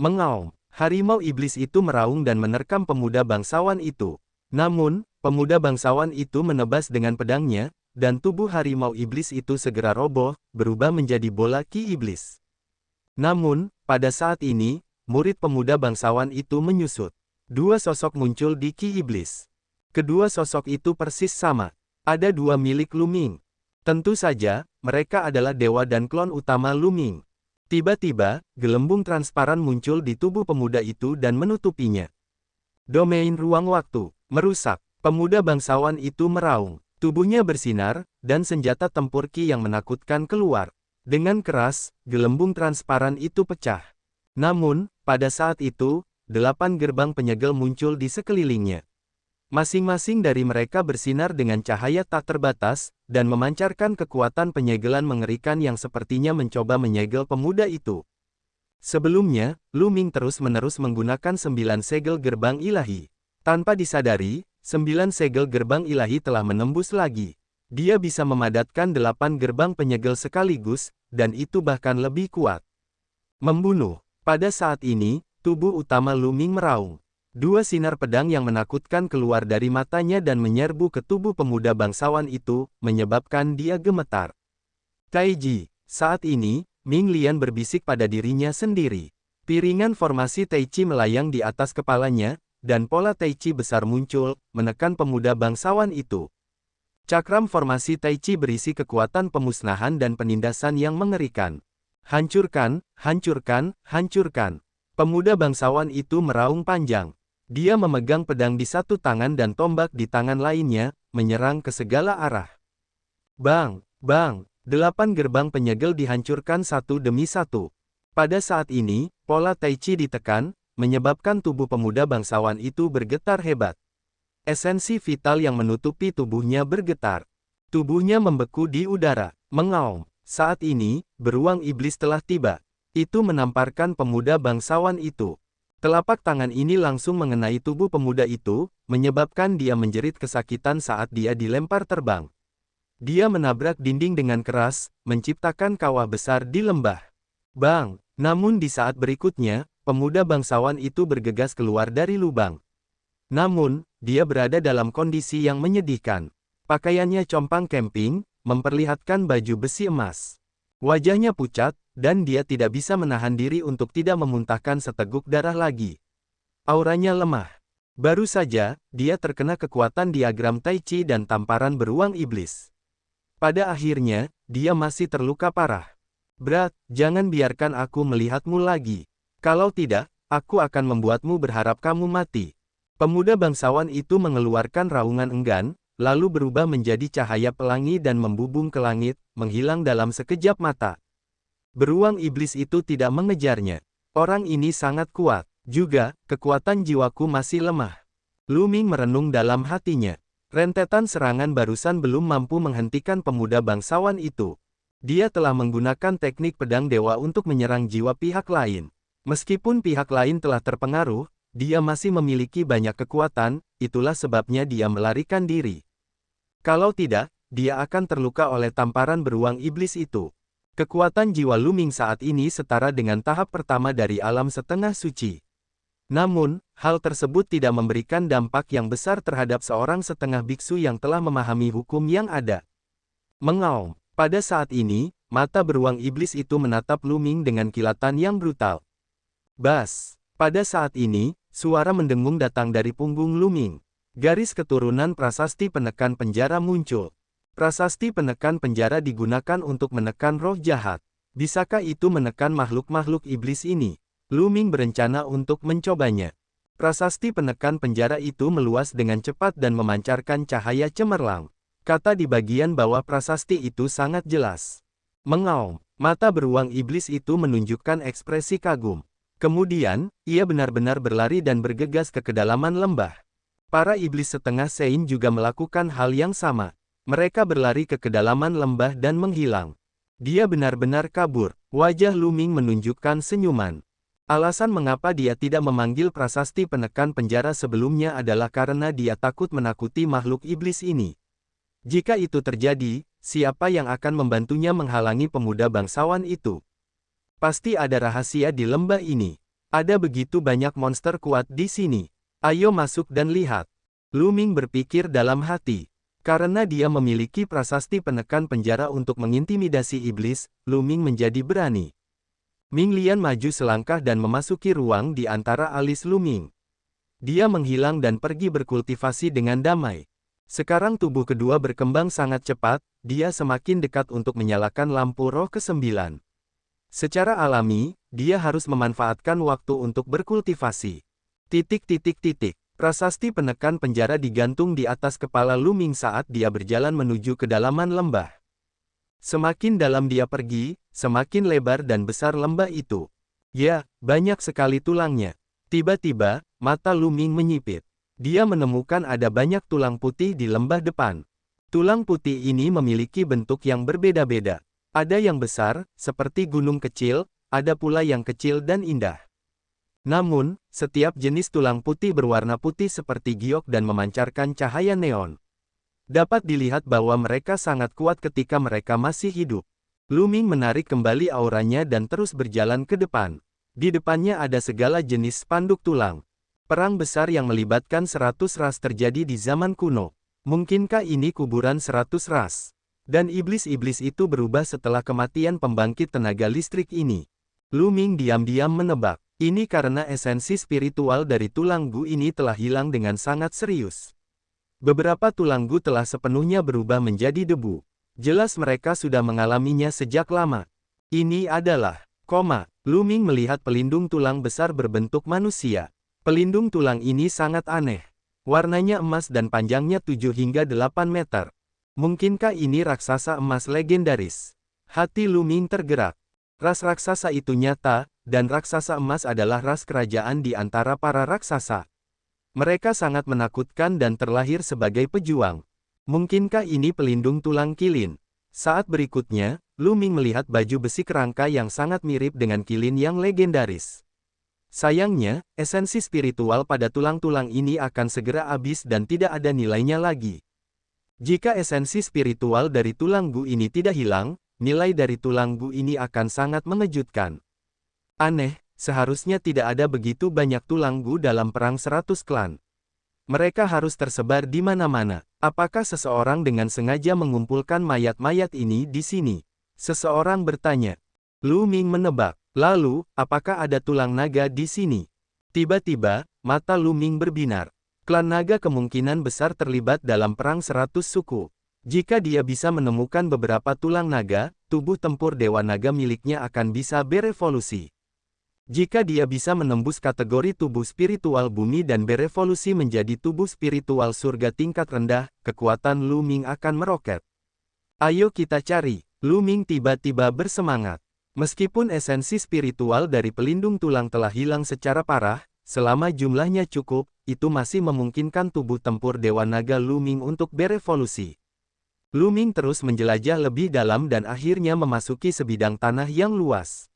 Mengaum, harimau iblis itu meraung dan menerkam pemuda bangsawan itu. Namun, pemuda bangsawan itu menebas dengan pedangnya, dan tubuh harimau iblis itu segera roboh, berubah menjadi bola ki iblis. Namun, pada saat ini, murid pemuda bangsawan itu menyusut. Dua sosok muncul di ki iblis. Kedua sosok itu persis sama. Ada dua milik Lu Ming. Tentu saja, mereka adalah dewa dan klon utama Lu Ming. Tiba-tiba, gelembung transparan muncul di tubuh pemuda itu dan menutupinya. Domain ruang waktu, merusak. Pemuda bangsawan itu meraung. Tubuhnya bersinar, dan senjata tempur ki yang menakutkan keluar. Dengan keras, gelembung transparan itu pecah. Namun, pada saat itu, 8 gerbang penyegel muncul di sekelilingnya. Masing-masing dari mereka bersinar dengan cahaya tak terbatas, dan memancarkan kekuatan penyegelan mengerikan yang sepertinya mencoba menyegel pemuda itu. Sebelumnya, Lu Ming terus-menerus menggunakan 9 segel gerbang ilahi. Tanpa disadari, 9 segel gerbang ilahi telah menembus lagi. Dia bisa memadatkan 8 gerbang penyegel sekaligus, dan itu bahkan lebih kuat. Membunuh. Pada saat ini, tubuh utama Lu Ming meraung. Dua sinar pedang yang menakutkan keluar dari matanya dan menyerbu ke tubuh pemuda bangsawan itu, menyebabkan dia gemetar. Taiji, saat ini, Ming Lian berbisik pada dirinya sendiri. Piringan formasi Taichi melayang di atas kepalanya, dan pola Taichi besar muncul, menekan pemuda bangsawan itu. Cakram formasi Taichi berisi kekuatan pemusnahan dan penindasan yang mengerikan. Hancurkan, hancurkan, hancurkan. Pemuda bangsawan itu meraung panjang. Dia memegang pedang di satu tangan dan tombak di tangan lainnya, menyerang ke segala arah. Bang, bang, 8 gerbang penyegel dihancurkan satu demi satu. Pada saat ini, pola Taichi ditekan, menyebabkan tubuh pemuda bangsawan itu bergetar hebat. Esensi vital yang menutupi tubuhnya bergetar. Tubuhnya membeku di udara, mengaum. Saat ini, beruang iblis telah tiba. Itu menamparkan pemuda bangsawan itu. Telapak tangan ini langsung mengenai tubuh pemuda itu, menyebabkan dia menjerit kesakitan saat dia dilempar terbang. Dia menabrak dinding dengan keras, menciptakan kawah besar di lembah. Bang! Namun di saat berikutnya, pemuda bangsawan itu bergegas keluar dari lubang. Namun, dia berada dalam kondisi yang menyedihkan. Pakaiannya compang camping, memperlihatkan baju besi emas. Wajahnya pucat, dan dia tidak bisa menahan diri untuk tidak memuntahkan seteguk darah lagi. Auranya lemah. Baru saja, dia terkena kekuatan diagram Taichi dan tamparan beruang iblis. Pada akhirnya, dia masih terluka parah. Brat, jangan biarkan aku melihatmu lagi. Kalau tidak, aku akan membuatmu berharap kamu mati. Pemuda bangsawan itu mengeluarkan raungan enggan, lalu berubah menjadi cahaya pelangi dan membubung ke langit, menghilang dalam sekejap mata. Beruang iblis itu tidak mengejarnya. Orang ini sangat kuat. Juga, kekuatan jiwaku masih lemah. Lu Ming merenung dalam hatinya. Rentetan serangan barusan belum mampu menghentikan pemuda bangsawan itu. Dia telah menggunakan teknik pedang dewa untuk menyerang jiwa pihak lain. Meskipun pihak lain telah terpengaruh, dia masih memiliki banyak kekuatan, itulah sebabnya dia melarikan diri. Kalau tidak, dia akan terluka oleh tamparan beruang iblis itu. Kekuatan jiwa Lu Ming saat ini setara dengan tahap pertama dari alam setengah suci. Namun, hal tersebut tidak memberikan dampak yang besar terhadap seorang setengah biksu yang telah memahami hukum yang ada. Mengaum. Pada saat ini, mata beruang iblis itu menatap Lu Ming dengan kilatan yang brutal. Bas. Pada saat ini, suara mendengung datang dari punggung Lu Ming. Garis keturunan prasasti penekan penjara muncul. Prasasti penekan penjara digunakan untuk menekan roh jahat. Bisakah itu menekan makhluk-makhluk iblis ini? Lu Ming berencana untuk mencobanya. Prasasti penekan penjara itu meluas dengan cepat dan memancarkan cahaya cemerlang. Kata di bagian bawah prasasti itu sangat jelas. Mengaum. Mata beruang iblis itu menunjukkan ekspresi kagum. Kemudian, ia benar-benar berlari dan bergegas ke kedalaman lembah. Para iblis setengah Sein juga melakukan hal yang sama. Mereka berlari ke kedalaman lembah dan menghilang. Dia benar-benar kabur. Wajah Lu Ming menunjukkan senyuman. Alasan mengapa dia tidak memanggil prasasti penekan penjara sebelumnya adalah karena dia takut menakuti makhluk iblis ini. Jika itu terjadi, siapa yang akan membantunya menghalangi pemuda bangsawan itu? Pasti ada rahasia di lembah ini. Ada begitu banyak monster kuat di sini. Ayo masuk dan lihat. Lu Ming berpikir dalam hati. Karena dia memiliki prasasti penekan penjara untuk mengintimidasi iblis, Lu Ming menjadi berani. Ming Lian maju selangkah dan memasuki ruang di antara alis Lu Ming. Dia menghilang dan pergi berkultivasi dengan damai. Sekarang tubuh kedua berkembang sangat cepat, dia semakin dekat untuk menyalakan lampu roh ke-9. Secara alami, dia harus memanfaatkan waktu untuk berkultivasi. Prasasti penekan penjara digantung di atas kepala Lu Ming saat dia berjalan menuju kedalaman lembah. Semakin dalam dia pergi, semakin lebar dan besar lembah itu. Ya, banyak sekali tulangnya. Tiba-tiba, mata Lu Ming menyipit. Dia menemukan ada banyak tulang putih di lembah depan. Tulang putih ini memiliki bentuk yang berbeda-beda. Ada yang besar, seperti gunung kecil, ada pula yang kecil dan indah. Namun, setiap jenis tulang putih berwarna putih seperti giok dan memancarkan cahaya neon. Dapat dilihat bahwa mereka sangat kuat ketika mereka masih hidup. Lu Ming menarik kembali auranya dan terus berjalan ke depan. Di depannya ada segala jenis spanduk tulang. Perang besar yang melibatkan 100 ras terjadi di zaman kuno. Mungkinkah ini kuburan 100 ras? Dan iblis-iblis itu berubah setelah kematian pembangkit tenaga listrik ini. Lu Ming diam-diam menebak. Ini karena esensi spiritual dari tulang Gu ini telah hilang dengan sangat serius. Beberapa tulang Gu telah sepenuhnya berubah menjadi debu. Jelas mereka sudah mengalaminya sejak lama. Ini adalah, Lu Ming melihat pelindung tulang besar berbentuk manusia. Pelindung tulang ini sangat aneh. Warnanya emas dan panjangnya 7 hingga 8 meter. Mungkinkah ini raksasa emas legendaris? Hati Lu Ming tergerak. Ras raksasa itu nyata, dan raksasa emas adalah ras kerajaan di antara para raksasa. Mereka sangat menakutkan dan terlahir sebagai pejuang. Mungkinkah ini pelindung tulang kilin? Saat berikutnya, Lu Ming melihat baju besi kerangka yang sangat mirip dengan kilin yang legendaris. Sayangnya, esensi spiritual pada tulang-tulang ini akan segera habis dan tidak ada nilainya lagi. Jika esensi spiritual dari tulang Gu ini tidak hilang, nilai dari tulang Gu ini akan sangat mengejutkan. Aneh, seharusnya tidak ada begitu banyak tulang Gu dalam perang 100 klan. Mereka harus tersebar di mana-mana. Apakah seseorang dengan sengaja mengumpulkan mayat-mayat ini di sini? Seseorang bertanya. Lu Ming menebak. Lalu, apakah ada tulang naga di sini? Tiba-tiba, mata Lu Ming berbinar. Klan naga kemungkinan besar terlibat dalam perang 100 suku. Jika dia bisa menemukan beberapa tulang naga, tubuh tempur Dewa Naga miliknya akan bisa berevolusi. Jika dia bisa menembus kategori tubuh spiritual bumi dan berevolusi menjadi tubuh spiritual surga tingkat rendah, kekuatan Lu Ming akan meroket. Ayo kita cari. Lu Ming tiba-tiba bersemangat. Meskipun esensi spiritual dari pelindung tulang telah hilang secara parah, selama jumlahnya cukup, itu masih memungkinkan tubuh tempur Dewa Naga Lu Ming untuk berevolusi. Lu Ming terus menjelajah lebih dalam dan akhirnya memasuki sebidang tanah yang luas.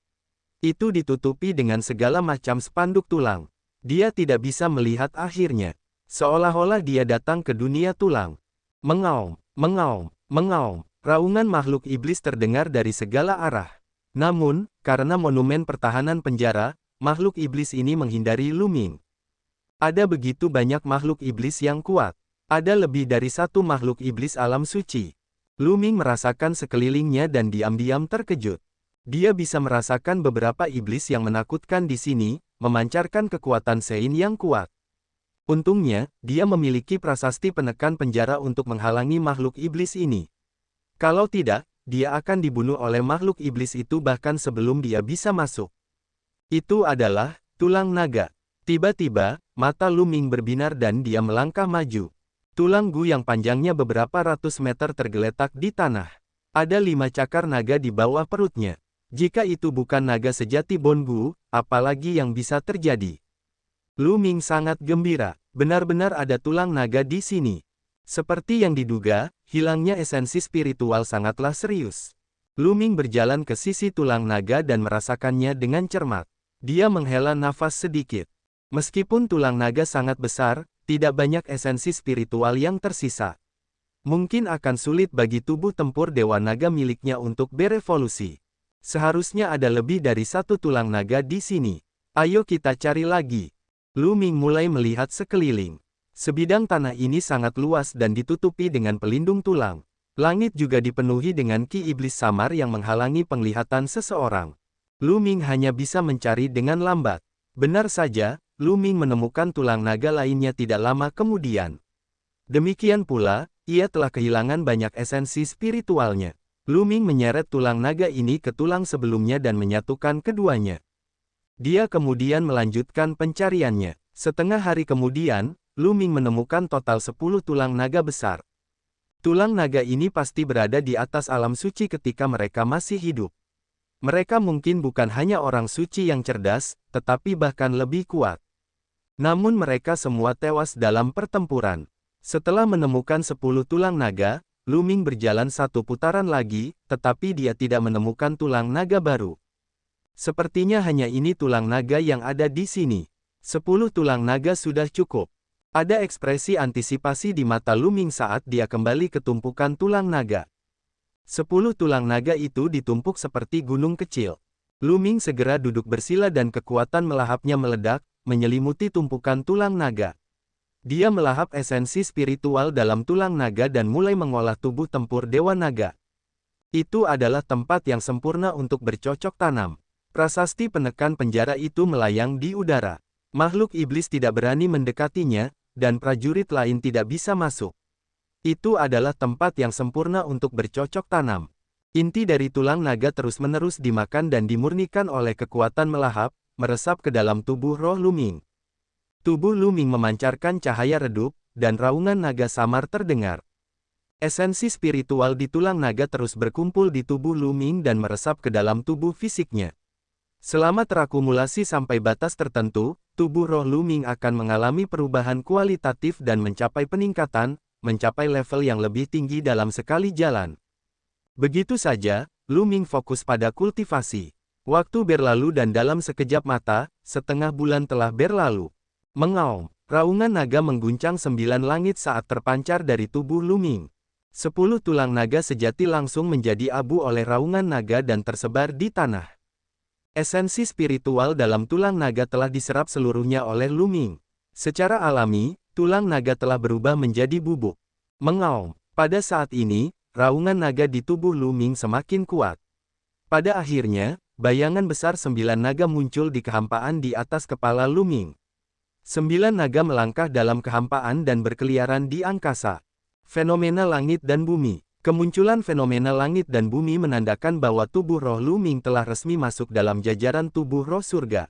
Itu ditutupi dengan segala macam spanduk tulang. Dia tidak bisa melihat akhirnya. Seolah-olah dia datang ke dunia tulang. Mengaum, mengaum, mengaum. Raungan makhluk iblis terdengar dari segala arah. Namun, karena monumen pertahanan penjara, makhluk iblis ini menghindari Lu Ming. Ada begitu banyak makhluk iblis yang kuat. Ada lebih dari satu makhluk iblis alam suci. Lu Ming merasakan sekelilingnya dan diam-diam terkejut. Dia bisa merasakan beberapa iblis yang menakutkan di sini, memancarkan kekuatan Sein yang kuat. Untungnya, dia memiliki prasasti penekan penjara untuk menghalangi makhluk iblis ini. Kalau tidak, dia akan dibunuh oleh makhluk iblis itu bahkan sebelum dia bisa masuk. Itu adalah tulang naga. Tiba-tiba, mata Lu Ming berbinar dan dia melangkah maju. Tulang Gu yang panjangnya beberapa ratus meter tergeletak di tanah. Ada 5 cakar naga di bawah perutnya. Jika itu bukan naga sejati Bon Gu, apalagi yang bisa terjadi? Lu Ming sangat gembira. Benar-benar ada tulang naga di sini. Seperti yang diduga, hilangnya esensi spiritual sangatlah serius. Lu Ming berjalan ke sisi tulang naga dan merasakannya dengan cermat. Dia menghela nafas sedikit. Meskipun tulang naga sangat besar, tidak banyak esensi spiritual yang tersisa. Mungkin akan sulit bagi tubuh tempur Dewa Naga miliknya untuk berevolusi. Seharusnya ada lebih dari satu tulang naga di sini. Ayo kita cari lagi. Lu Ming mulai melihat sekeliling. Sebidang tanah ini sangat luas dan ditutupi dengan pelindung tulang. Langit juga dipenuhi dengan ki iblis samar yang menghalangi penglihatan seseorang. Lu Ming hanya bisa mencari dengan lambat. Benar saja, Lu Ming menemukan tulang naga lainnya tidak lama kemudian. Demikian pula, ia telah kehilangan banyak esensi spiritualnya. Lu Ming menyeret tulang naga ini ke tulang sebelumnya dan menyatukan keduanya. Dia kemudian melanjutkan pencariannya. Setengah hari kemudian, Lu Ming menemukan total 10 tulang naga besar. Tulang naga ini pasti berada di atas alam suci ketika mereka masih hidup. Mereka mungkin bukan hanya orang suci yang cerdas, tetapi bahkan lebih kuat. Namun mereka semua tewas dalam pertempuran. Setelah menemukan 10 tulang naga, Lu Ming berjalan satu putaran lagi, tetapi dia tidak menemukan tulang naga baru. Sepertinya hanya ini tulang naga yang ada di sini. 10 tulang naga sudah cukup. Ada ekspresi antisipasi di mata Lu Ming saat dia kembali ke tumpukan tulang naga. 10 tulang naga itu ditumpuk seperti gunung kecil. Lu Ming segera duduk bersila dan kekuatan melahapnya meledak, menyelimuti tumpukan tulang naga. Dia melahap esensi spiritual dalam tulang naga dan mulai mengolah tubuh tempur Dewa Naga. Itu adalah tempat yang sempurna untuk bercocok tanam. Prasasti penekan penjara itu melayang di udara. Makhluk iblis tidak berani mendekatinya, dan prajurit lain tidak bisa masuk. Itu adalah tempat yang sempurna untuk bercocok tanam. Inti dari tulang naga terus-menerus dimakan dan dimurnikan oleh kekuatan melahap, meresap ke dalam tubuh roh Lu Ming. Tubuh Lu Ming memancarkan cahaya redup, dan raungan naga samar terdengar. Esensi spiritual di tulang naga terus berkumpul di tubuh Lu Ming dan meresap ke dalam tubuh fisiknya. Selama terakumulasi sampai batas tertentu, tubuh roh Lu Ming akan mengalami perubahan kualitatif dan mencapai peningkatan, mencapai level yang lebih tinggi dalam sekali jalan. Begitu saja, Lu Ming fokus pada kultivasi. Waktu berlalu dan dalam sekejap mata, setengah bulan telah berlalu. Mengaum, raungan naga mengguncang 9 langit saat terpancar dari tubuh Lu Ming. 10 tulang naga sejati langsung menjadi abu oleh raungan naga dan tersebar di tanah. Esensi spiritual dalam tulang naga telah diserap seluruhnya oleh Lu Ming. Secara alami, tulang naga telah berubah menjadi bubuk. Mengaum. Pada saat ini, raungan naga di tubuh Lu Ming semakin kuat. Pada akhirnya, bayangan besar 9 naga muncul di kehampaan di atas kepala Lu Ming. 9 naga melangkah dalam kehampaan dan berkeliaran di angkasa. Fenomena langit dan bumi. Kemunculan fenomena langit dan bumi menandakan bahwa tubuh roh Lu Ming telah resmi masuk dalam jajaran tubuh roh surga.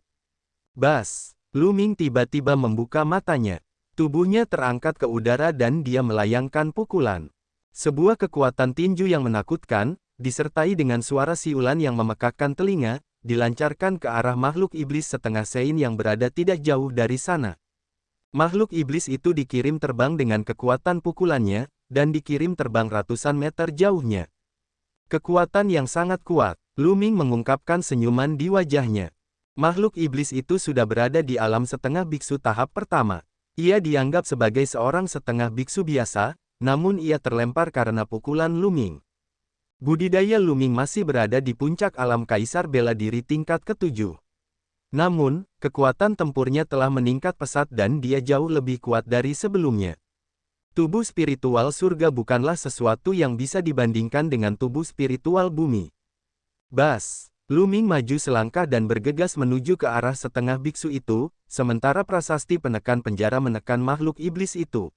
Bas! Lu Ming tiba-tiba membuka matanya. Tubuhnya terangkat ke udara dan dia melayangkan pukulan. Sebuah kekuatan tinju yang menakutkan, disertai dengan suara siulan yang memekakkan telinga, dilancarkan ke arah makhluk iblis setengah sein yang berada tidak jauh dari sana. Makhluk iblis itu dikirim terbang dengan kekuatan pukulannya, dan dikirim terbang ratusan meter jauhnya. Kekuatan yang sangat kuat. Lu Ming mengungkapkan senyuman di wajahnya. Makhluk iblis itu sudah berada di alam setengah biksu tahap pertama. Ia dianggap sebagai seorang setengah biksu biasa, namun ia terlempar karena pukulan Lu Ming. Budidaya Lu Ming masih berada di puncak alam kaisar bela diri tingkat ke-7. Namun, kekuatan tempurnya telah meningkat pesat dan dia jauh lebih kuat dari sebelumnya. Tubuh spiritual surga bukanlah sesuatu yang bisa dibandingkan dengan tubuh spiritual bumi. Bas! Lu Ming maju selangkah dan bergegas menuju ke arah setengah biksu itu, sementara prasasti penekan penjara menekan makhluk iblis itu.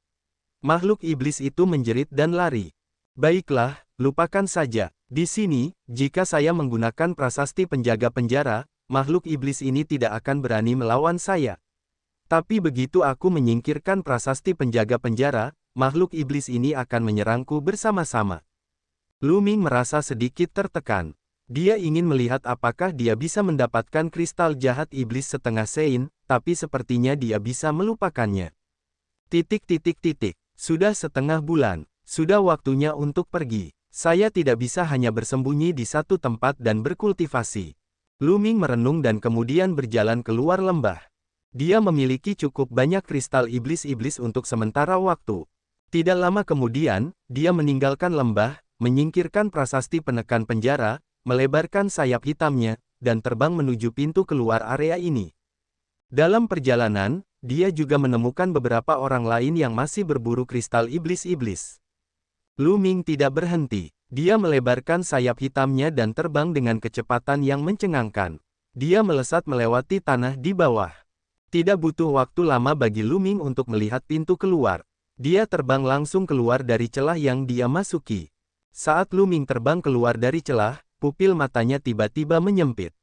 Makhluk iblis itu menjerit dan lari. Baiklah, lupakan saja. Di sini, jika saya menggunakan prasasti penjaga penjara, makhluk iblis ini tidak akan berani melawan saya. Tapi begitu aku menyingkirkan prasasti penjaga penjara, makhluk iblis ini akan menyerangku bersama-sama. Lu Ming merasa sedikit tertekan. Dia ingin melihat apakah dia bisa mendapatkan kristal jahat iblis setengah sein, tapi sepertinya dia bisa melupakannya. Sudah setengah bulan. Sudah waktunya untuk pergi. Saya tidak bisa hanya bersembunyi di satu tempat dan berkultivasi. Lu Ming merenung dan kemudian berjalan keluar lembah. Dia memiliki cukup banyak kristal iblis-iblis untuk sementara waktu. Tidak lama kemudian, dia meninggalkan lembah, menyingkirkan prasasti penekan penjara, melebarkan sayap hitamnya, dan terbang menuju pintu keluar area ini. Dalam perjalanan, dia juga menemukan beberapa orang lain yang masih berburu kristal iblis-iblis. Lu Ming tidak berhenti. Dia melebarkan sayap hitamnya dan terbang dengan kecepatan yang mencengangkan. Dia melesat melewati tanah di bawah. Tidak butuh waktu lama bagi Lu Ming untuk melihat pintu keluar. Dia terbang langsung keluar dari celah yang dia masuki. Saat Lu Ming terbang keluar dari celah, pupil matanya tiba-tiba menyempit.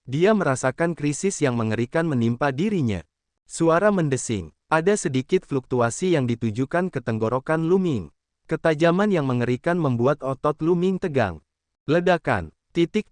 Dia merasakan krisis yang mengerikan menimpa dirinya. Suara mendesing. Ada sedikit fluktuasi yang ditujukan ke tenggorokan Lu Ming. Ketajaman yang mengerikan membuat otot Lu Ming tegang. Ledakan. Titik.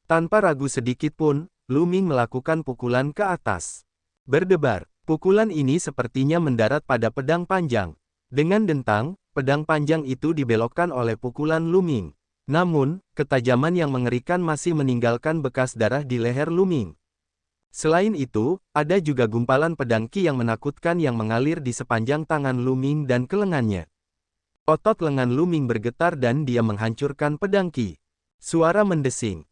Tanpa ragu sedikit pun, Lu Ming melakukan pukulan ke atas. Berdebar. Pukulan ini sepertinya mendarat pada pedang panjang. Dengan dentang, pedang panjang itu dibelokkan oleh pukulan Lu Ming. Namun, ketajaman yang mengerikan masih meninggalkan bekas darah di leher Lu Ming. Selain itu, ada juga gumpalan pedang Qi yang menakutkan yang mengalir di sepanjang tangan Lu Ming dan ke lengannya. Otot lengan Lu Ming bergetar dan dia menghancurkan pedang Qi. Suara mendesing,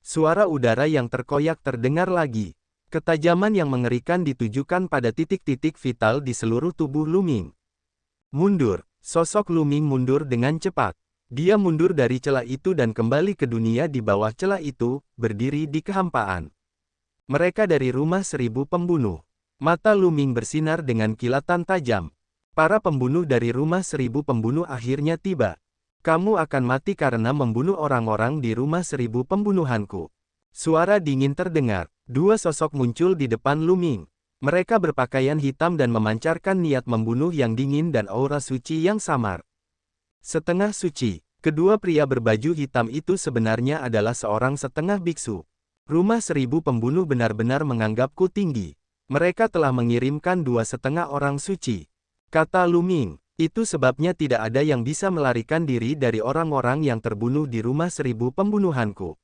suara udara yang terkoyak terdengar lagi. Ketajaman yang mengerikan ditujukan pada titik-titik vital di seluruh tubuh Lu Ming. Mundur, sosok Lu Ming mundur dengan cepat. Dia mundur dari celah itu dan kembali ke dunia di bawah celah itu, berdiri di kehampaan. Mereka dari rumah 1000 pembunuh. Mata Lu Ming bersinar dengan kilatan tajam. Para pembunuh dari rumah 1000 pembunuh akhirnya tiba. Kamu akan mati karena membunuh orang-orang di rumah 1000 pembunuhanku. Suara dingin terdengar. Dua sosok muncul di depan Lu Ming. Mereka berpakaian hitam dan memancarkan niat membunuh yang dingin dan aura suci yang samar. Setengah suci. Kedua pria berbaju hitam itu sebenarnya adalah seorang setengah biksu. Rumah 1000 pembunuh benar-benar menganggapku tinggi. Mereka telah mengirimkan 2,5 orang suci. Kata Lu Ming, itu sebabnya tidak ada yang bisa melarikan diri dari orang-orang yang terbunuh di rumah 1000 pembunuhanku.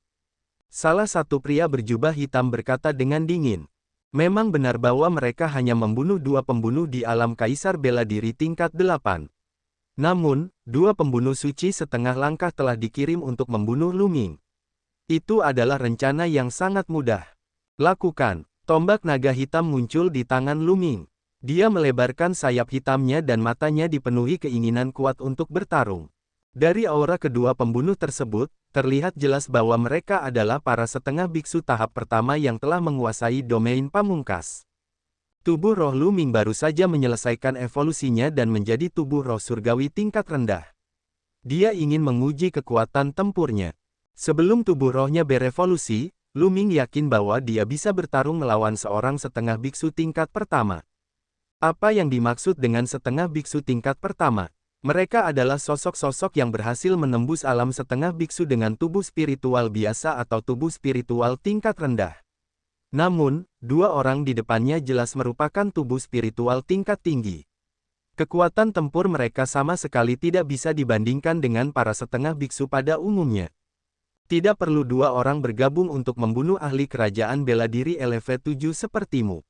Salah satu pria berjubah hitam berkata dengan dingin. Memang benar bahwa mereka hanya membunuh 2 pembunuh di alam kaisar bela diri tingkat 8. Namun, 2 pembunuh suci setengah langkah telah dikirim untuk membunuh Lu Ming. Itu adalah rencana yang sangat mudah. Lakukan. Tombak naga hitam muncul di tangan Lu Ming. Dia melebarkan sayap hitamnya dan matanya dipenuhi keinginan kuat untuk bertarung. Dari aura kedua pembunuh tersebut, terlihat jelas bahwa mereka adalah para setengah biksu tahap pertama yang telah menguasai domain pamungkas. Tubuh roh Lu Ming baru saja menyelesaikan evolusinya dan menjadi tubuh roh surgawi tingkat rendah. Dia ingin menguji kekuatan tempurnya. Sebelum tubuh rohnya berevolusi, Lu Ming yakin bahwa dia bisa bertarung melawan seorang setengah biksu tingkat pertama. Apa yang dimaksud dengan setengah biksu tingkat pertama? Mereka adalah sosok-sosok yang berhasil menembus alam setengah biksu dengan tubuh spiritual biasa atau tubuh spiritual tingkat rendah. Namun, 2 orang di depannya jelas merupakan tubuh spiritual tingkat tinggi. Kekuatan tempur mereka sama sekali tidak bisa dibandingkan dengan para setengah biksu pada umumnya. Tidak perlu 2 orang bergabung untuk membunuh ahli kerajaan bela diri LV7 sepertimu.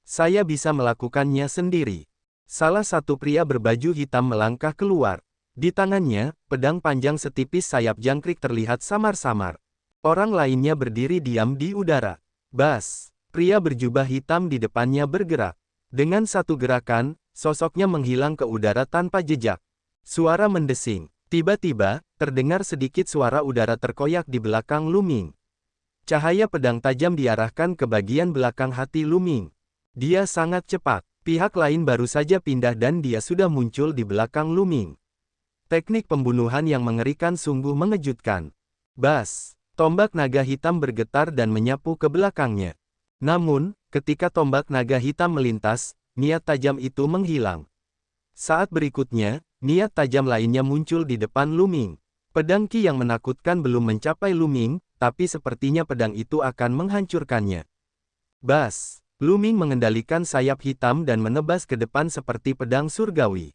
Saya bisa melakukannya sendiri. Salah satu pria berbaju hitam melangkah keluar. Di tangannya, pedang panjang setipis sayap jangkrik terlihat samar-samar. Orang lainnya berdiri diam di udara. Bas! Pria berjubah hitam di depannya bergerak. Dengan satu gerakan, sosoknya menghilang ke udara tanpa jejak. Suara mendesing. Tiba-tiba, terdengar sedikit suara udara terkoyak di belakang Lu Ming. Cahaya pedang tajam diarahkan ke bagian belakang hati Lu Ming. Dia sangat cepat. Pihak lain baru saja pindah dan dia sudah muncul di belakang Lu Ming. Teknik pembunuhan yang mengerikan sungguh mengejutkan. Bas! Tombak naga hitam bergetar dan menyapu ke belakangnya. Namun, ketika tombak naga hitam melintas, niat tajam itu menghilang. Saat berikutnya, niat tajam lainnya muncul di depan Lu Ming. Pedang Qi yang menakutkan belum mencapai Lu Ming, tapi sepertinya pedang itu akan menghancurkannya. Bas! Lu Ming mengendalikan sayap hitam dan menebas ke depan seperti pedang surgawi.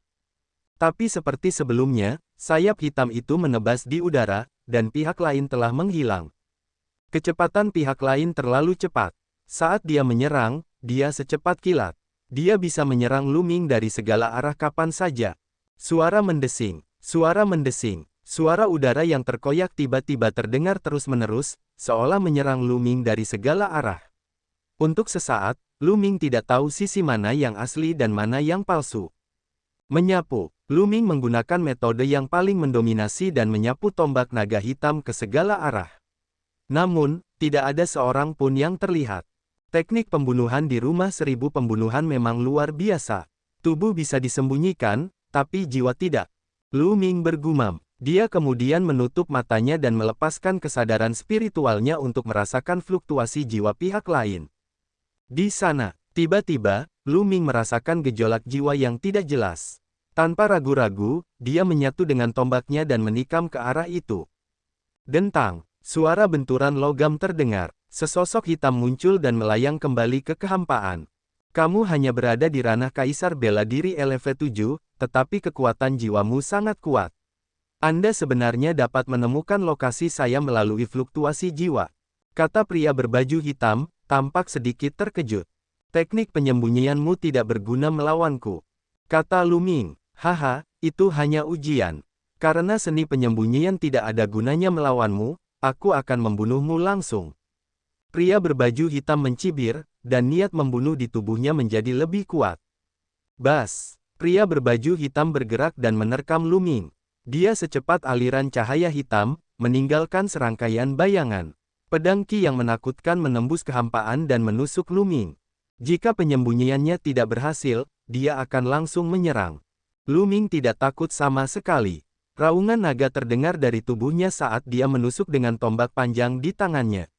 Tapi seperti sebelumnya, sayap hitam itu menebas di udara, dan pihak lain telah menghilang. Kecepatan pihak lain terlalu cepat. Saat dia menyerang, dia secepat kilat. Dia bisa menyerang Lu Ming dari segala arah kapan saja. Suara mendesing, suara udara yang terkoyak tiba-tiba terdengar terus-menerus, seolah menyerang Lu Ming dari segala arah. Untuk sesaat, Lu Ming tidak tahu sisi mana yang asli dan mana yang palsu. Menyapu, Lu Ming menggunakan metode yang paling mendominasi dan menyapu tombak naga hitam ke segala arah. Namun, tidak ada seorang pun yang terlihat. Teknik pembunuhan di rumah 1000 pembunuhan memang luar biasa. Tubuh bisa disembunyikan, tapi jiwa tidak. Lu Ming bergumam. Dia kemudian menutup matanya dan melepaskan kesadaran spiritualnya untuk merasakan fluktuasi jiwa pihak lain. Di sana, tiba-tiba, Lu Ming merasakan gejolak jiwa yang tidak jelas. Tanpa ragu-ragu, dia menyatu dengan tombaknya dan menikam ke arah itu. Dentang, suara benturan logam terdengar. Sesosok hitam muncul dan melayang kembali ke kehampaan. Kamu hanya berada di ranah Kaisar Bela Diri LV7, tetapi kekuatan jiwamu sangat kuat. Anda sebenarnya dapat menemukan lokasi saya melalui fluktuasi jiwa. Kata pria berbaju hitam, tampak sedikit terkejut. Teknik penyembunyianmu tidak berguna melawanku. Kata Lu Ming, haha, itu hanya ujian. Karena seni penyembunyian tidak ada gunanya melawanmu, aku akan membunuhmu langsung. Pria berbaju hitam mencibir, dan niat membunuh di tubuhnya menjadi lebih kuat. Bas! Pria berbaju hitam bergerak dan menerkam Lu Ming. Dia secepat aliran cahaya hitam, meninggalkan serangkaian bayangan. Pedang Qi yang menakutkan menembus kehampaan dan menusuk Lu Ming. Jika penyembunyiannya tidak berhasil, dia akan langsung menyerang. Lu Ming tidak takut sama sekali. Raungan naga terdengar dari tubuhnya saat dia menusuk dengan tombak panjang di tangannya.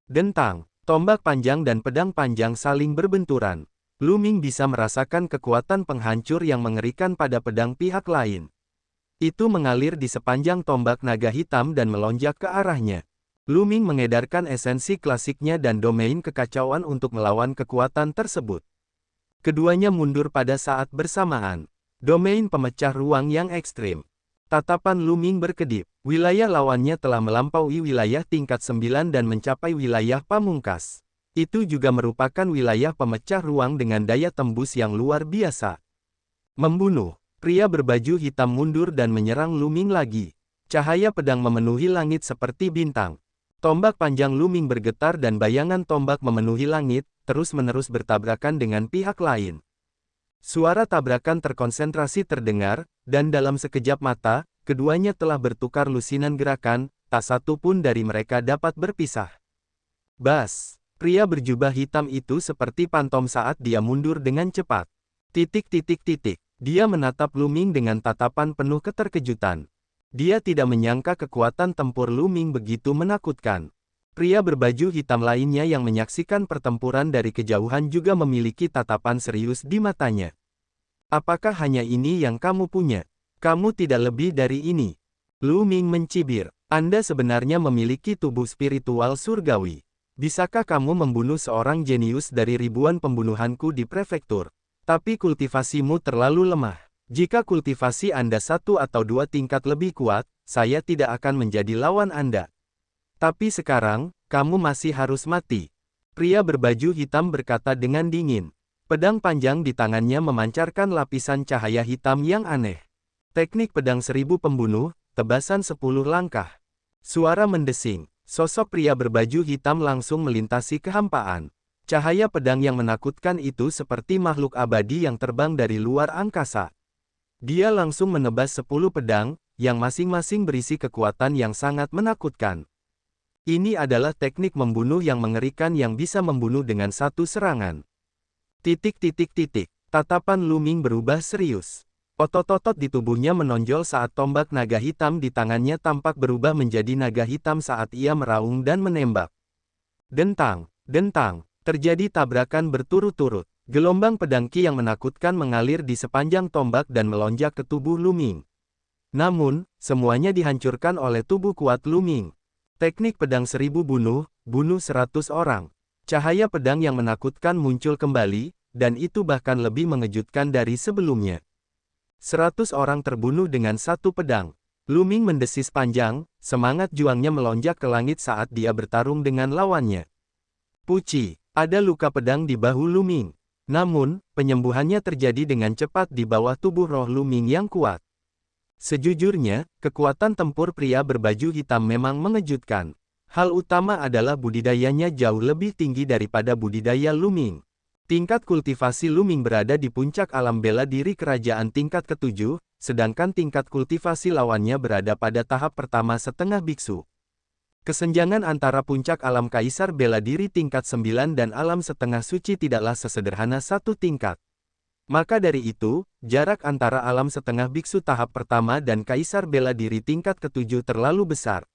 Dentang, tombak panjang dan pedang panjang saling berbenturan. Lu Ming bisa merasakan kekuatan penghancur yang mengerikan pada pedang pihak lain. Itu mengalir di sepanjang tombak naga hitam dan melonjak ke arahnya. Lu Ming mengedarkan esensi klasiknya dan domain kekacauan untuk melawan kekuatan tersebut. Keduanya mundur pada saat bersamaan. Domain pemecah ruang yang ekstrim. Tatapan Lu Ming berkedip. Wilayah lawannya telah melampaui wilayah tingkat 9 dan mencapai wilayah pamungkas. Itu juga merupakan wilayah pemecah ruang dengan daya tembus yang luar biasa. Membunuh. Pria berbaju hitam mundur dan menyerang Lu Ming lagi. Cahaya pedang memenuhi langit seperti bintang. Tombak panjang Lu Ming bergetar dan bayangan tombak memenuhi langit, terus-menerus bertabrakan dengan pihak lain. Suara tabrakan terkonsentrasi terdengar, dan dalam sekejap mata, keduanya telah bertukar lusinan gerakan, tak satu pun dari mereka dapat berpisah. Bas! Pria berjubah hitam itu seperti pantom saat dia mundur dengan cepat. Dia menatap Lu Ming dengan tatapan penuh keterkejutan. Dia tidak menyangka kekuatan tempur Lu Ming begitu menakutkan. Pria berbaju hitam lainnya yang menyaksikan pertempuran dari kejauhan juga memiliki tatapan serius di matanya. Apakah hanya ini yang kamu punya? Kamu tidak lebih dari ini. Lu Ming mencibir. Anda sebenarnya memiliki tubuh spiritual surgawi. Bisakah kamu membunuh seorang jenius dari ribuan pembunuhanku di prefektur? Tapi kultivasimu terlalu lemah. Jika kultivasi Anda 1 atau 2 tingkat lebih kuat, saya tidak akan menjadi lawan Anda. Tapi sekarang, kamu masih harus mati. Pria berbaju hitam berkata dengan dingin. Pedang panjang di tangannya memancarkan lapisan cahaya hitam yang aneh. Teknik pedang 1000 pembunuh, tebasan 10 langkah. Suara mendesing. Sosok pria berbaju hitam langsung melintasi kehampaan. Cahaya pedang yang menakutkan itu seperti makhluk abadi yang terbang dari luar angkasa. Dia langsung menebas 10 pedang, yang masing-masing berisi kekuatan yang sangat menakutkan. Ini adalah teknik membunuh yang mengerikan yang bisa membunuh dengan satu serangan. Tatapan Lu Ming berubah serius. Otot-otot di tubuhnya menonjol saat tombak naga hitam di tangannya tampak berubah menjadi naga hitam saat ia meraung dan menembak. Dentang, dentang. Terjadi tabrakan berturut-turut. Gelombang pedang Qi yang menakutkan mengalir di sepanjang tombak dan melonjak ke tubuh Lu Ming. Namun, semuanya dihancurkan oleh tubuh kuat Lu Ming. Teknik pedang 1000 bunuh 100 orang. Cahaya pedang yang menakutkan muncul kembali, dan itu bahkan lebih mengejutkan dari sebelumnya. 100 orang terbunuh dengan satu pedang. Lu Ming mendesis panjang, semangat juangnya melonjak ke langit saat dia bertarung dengan lawannya. Puci. Ada luka pedang di bahu Lu Ming. Namun, penyembuhannya terjadi dengan cepat di bawah tubuh roh Lu Ming yang kuat. Sejujurnya, kekuatan tempur pria berbaju hitam memang mengejutkan. Hal utama adalah budidayanya jauh lebih tinggi daripada budidaya Luming. Tingkat kultivasi Luming berada di puncak alam bela diri kerajaan tingkat ke-7, sedangkan tingkat kultivasi lawannya berada pada tahap pertama setengah biksu. Kesenjangan antara puncak alam kaisar bela diri tingkat 9 dan alam setengah suci tidaklah sesederhana satu tingkat. Maka dari itu, jarak antara alam setengah biksu tahap pertama dan kaisar bela diri tingkat ke-7 terlalu besar.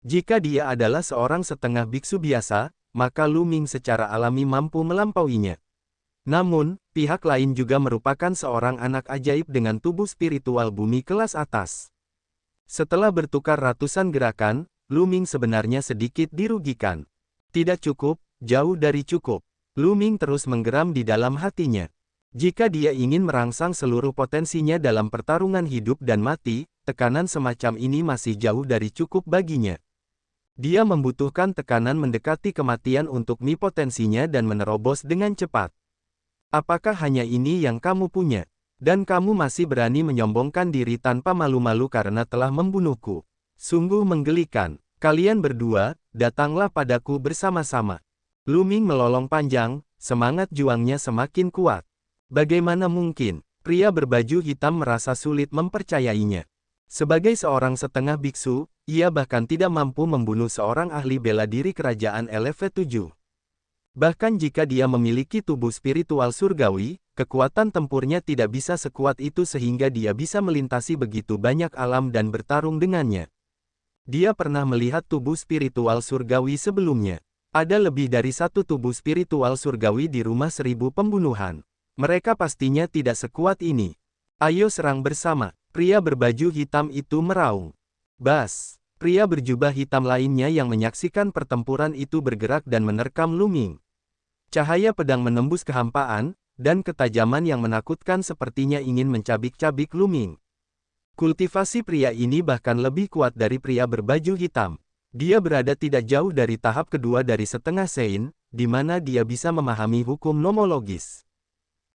Jika dia adalah seorang setengah biksu biasa, maka Luming secara alami mampu melampauinya. Namun, pihak lain juga merupakan seorang anak ajaib dengan tubuh spiritual bumi kelas atas. Setelah bertukar ratusan gerakan, Luming sebenarnya sedikit dirugikan. Tidak cukup, jauh dari cukup. Luming terus menggeram di dalam hatinya. Jika dia ingin merangsang seluruh potensinya dalam pertarungan hidup dan mati, tekanan semacam ini masih jauh dari cukup baginya. Dia membutuhkan tekanan mendekati kematian untuk potensinya dan menerobos dengan cepat. Apakah hanya ini yang kamu punya? Dan kamu masih berani menyombongkan diri tanpa malu-malu karena telah membunuhku. Sungguh menggelikan. Kalian berdua, datanglah padaku bersama-sama. Luming melolong panjang, semangat juangnya semakin kuat. Bagaimana mungkin? Pria berbaju hitam merasa sulit mempercayainya. Sebagai seorang setengah biksu, ia bahkan tidak mampu membunuh seorang ahli bela diri kerajaan LV7. Bahkan jika dia memiliki tubuh spiritual surgawi, kekuatan tempurnya tidak bisa sekuat itu sehingga dia bisa melintasi begitu banyak alam dan bertarung dengannya. Dia pernah melihat tubuh spiritual surgawi sebelumnya. Ada lebih dari satu tubuh spiritual surgawi di rumah 1000 pembunuhan. Mereka pastinya tidak sekuat ini. Ayo serang bersama. Pria berbaju hitam itu meraung. Bas! Pria berjubah hitam lainnya yang menyaksikan pertempuran itu bergerak dan menerkam Luming. Cahaya pedang menembus kehampaan, dan ketajaman yang menakutkan sepertinya ingin mencabik-cabik Luming. Kultivasi pria ini bahkan lebih kuat dari pria berbaju hitam. Dia berada tidak jauh dari tahap kedua dari setengah sein, di mana dia bisa memahami hukum nomologis.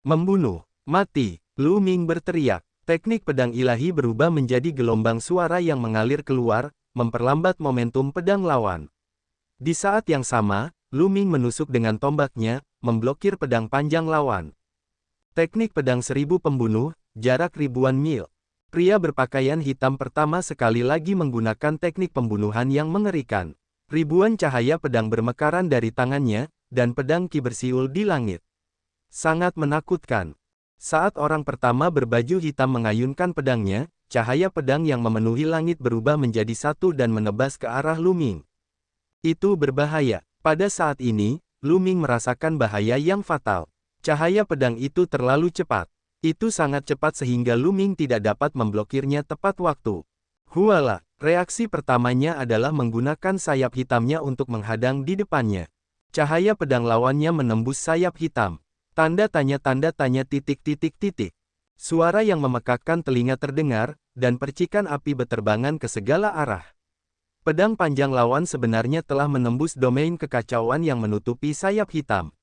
Membunuh, mati, Luming berteriak. Teknik pedang ilahi berubah menjadi gelombang suara yang mengalir keluar, memperlambat momentum pedang lawan. Di saat yang sama, Luming menusuk dengan tombaknya, memblokir pedang panjang lawan. Teknik pedang 1000 pembunuh, jarak ribuan mil. Pria berpakaian hitam pertama sekali lagi menggunakan teknik pembunuhan yang mengerikan. Ribuan cahaya pedang bermekaran dari tangannya, dan pedang ki bersiul di langit. Sangat menakutkan. Saat orang pertama berbaju hitam mengayunkan pedangnya, cahaya pedang yang memenuhi langit berubah menjadi satu dan menebas ke arah Luming. Itu berbahaya. Pada saat ini, Luming merasakan bahaya yang fatal. Cahaya pedang itu terlalu cepat. Itu sangat cepat sehingga Luming tidak dapat memblokirnya tepat waktu. Huala, reaksi pertamanya adalah menggunakan sayap hitamnya untuk menghadang di depannya. Cahaya pedang lawannya menembus sayap hitam. Tanda tanya titik. Suara yang memekakkan telinga terdengar, dan percikan api beterbangan ke segala arah. Pedang panjang lawan sebenarnya telah menembus domain kekacauan yang menutupi sayap hitam.